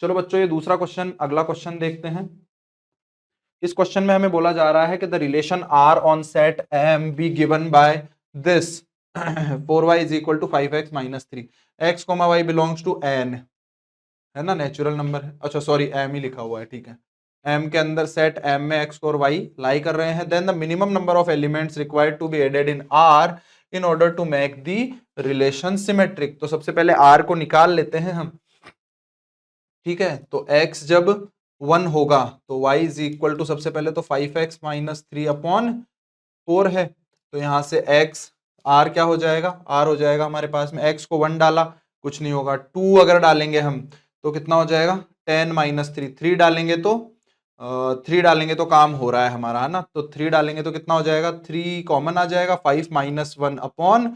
चलो बच्चों ये दूसरा क्वेश्चन, अगला क्वेश्चन देखते हैं। इस क्वेश्चन में हमें बोला जा रहा है कि the relation R on set M be given by this 4y is equal to 5x minus 3, x comma y belongs to n, है ना, नेचुरल नंबर है, अच्छा सॉरी m ही लिखा हुआ है, ठीक है। m के अंदर सेट m में x और y लाई कर रहे हैं, then the minimum number of elements required to be added in r in order to make the relation symmetric. तो सबसे पहले r को निकाल लेते हैं हम, ठीक है। तो x जब 1 होगा तो y इज इक्वल टू सबसे पहले तो 5x माइनस 3 अपॉन 4 है, तो यहां से x r क्या हो जाएगा, r हो जाएगा हमारे पास में, x को 1 डाला कुछ नहीं होगा, 2 अगर डालेंगे हम तो कितना हो जाएगा 10 माइनस 3, 3 डालेंगे तो 3 डालेंगे तो काम हो रहा है हमारा, है ना, तो 3 डालेंगे तो कितना हो जाएगा 3 कॉमन आ जाएगा, 5 माइनस 1 अपॉन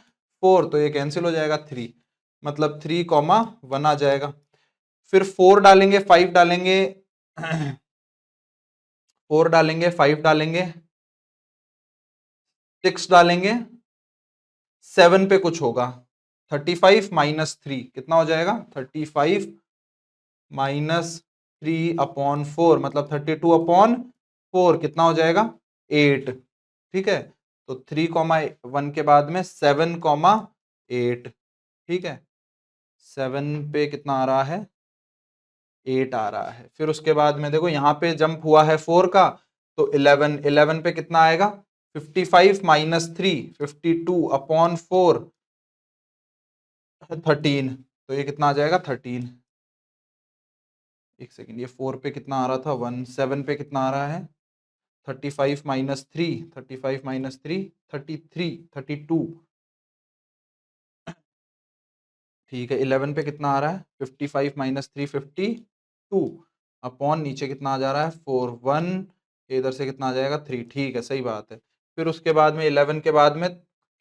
4, तो ये कैंसिल हो जाएगा 3, मतलब 3 कॉमा 1 आ जाएगा। फिर 4 डालेंगे 5 डालेंगे 4 डालेंगे 5 डालेंगे 6 डालेंगे 7 पे कुछ होगा, 35 माइनस 3 कितना हो जाएगा 35 माइनस 3 अपॉन 4, मतलब 32 अपॉन 4 कितना हो जाएगा 8, ठीक है। तो 3,1 के बाद में 7,8, ठीक है, 7 पे कितना आ रहा है 8 आ रहा है। फिर उसके बाद में देखो यहाँ पे जंप हुआ है 4 का, तो 11, 11 पे कितना आएगा 55 माइनस 3, 52 अपॉन 4 13, तो ये कितना आ जाएगा 13। एक सेकेंड, ये 4 पे कितना आ रहा था 1, 7 पे कितना आ रहा है 35 माइनस 3, 35 माइनस 3 33, 32, ठीक है। 11 पे कितना आ रहा है 55 माइनस 3 52 अपॉन नीचे कितना आ जा रहा है 4 1, इधर से कितना आ जाएगा 3, ठीक है सही बात है। फिर उसके बाद में 11 के बाद में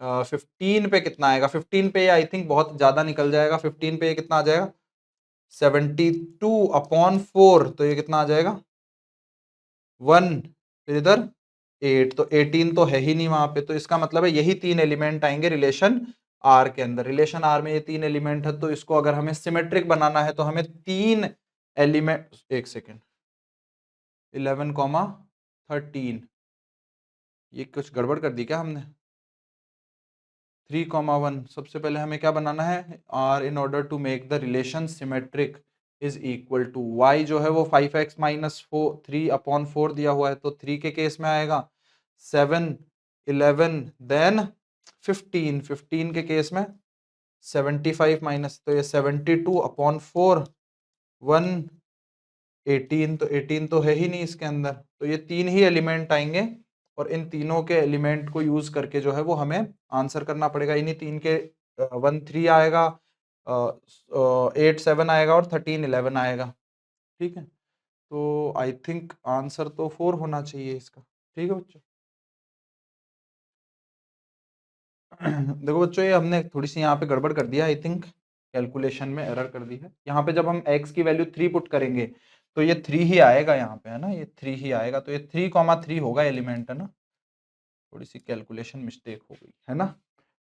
15 पे कितना आएगा, 15 पे आई थिंक बहुत ज्यादा निकल जाएगा, 15 पे कितना आ जाएगा 72 अपॉन 4, तो ये कितना आ जाएगा 1, फिर इधर 8, तो 18 तो है ही नहीं वहां पे, तो इसका मतलब है यही 3 एलिमेंट आएंगे रिलेशन आर के अंदर। रिलेशन आर में ये 3 एलिमेंट है, तो इसको अगर हमें सिमेट्रिक बनाना है तो हमें 3 एलिमेंट, एक सेकेंड 11,13, ये कुछ गड़बड़ कर दी क्या हमने, 3,1, सबसे पहले हमें क्या बनाना है R in order to make the relation symmetric is equal to y जो है वो 5x माइनस 3 अपॉन 4 दिया हुआ है, तो 3 के केस में आएगा 7 11 देन 15, 15 के केस में 75 माइनस, तो ये 72 अपॉन 4 1 18, तो 18 तो है ही नहीं इसके अंदर, तो ये 3 ही एलिमेंट आएंगे और इन तीनों के एलिमेंट को यूज करके जो है वो हमें आंसर करना पड़ेगा। इन्हीं 3 के 1 3 आएगा, 8 7 आएगा और 13 11 आएगा, ठीक है। तो आई थिंक आंसर तो 4 होना चाहिए इसका, ठीक है बच्चों। देखो बच्चों ये हमने थोड़ी सी यहाँ पे गड़बड़ कर दिया, आई थिंक कैलकुलेशन में एरर कर दी है। यहाँ पे जब हम x की वैल्यू 3 पुट करेंगे तो ये 3 ही आएगा यहाँ पे, है ना, ये 3 ही आएगा, तो ये 3,3 होगा एलिमेंट, है ना, थोड़ी सी कैलकुलेशन मिस्टेक हो गई है ना।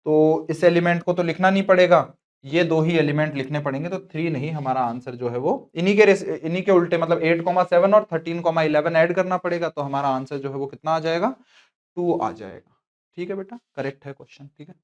तो इस एलिमेंट को तो लिखना नहीं पड़ेगा, ये 2 ही एलिमेंट लिखने पड़ेंगे, तो 3 नहीं, हमारा आंसर जो है वो इन्हीं के उल्टे, मतलब 8,7 और 13,11 ऐड करना पड़ेगा, तो हमारा आंसर जो है वो कितना आ जाएगा 2 आ जाएगा, ठीक है बेटा, करेक्ट है क्वेश्चन, ठीक है।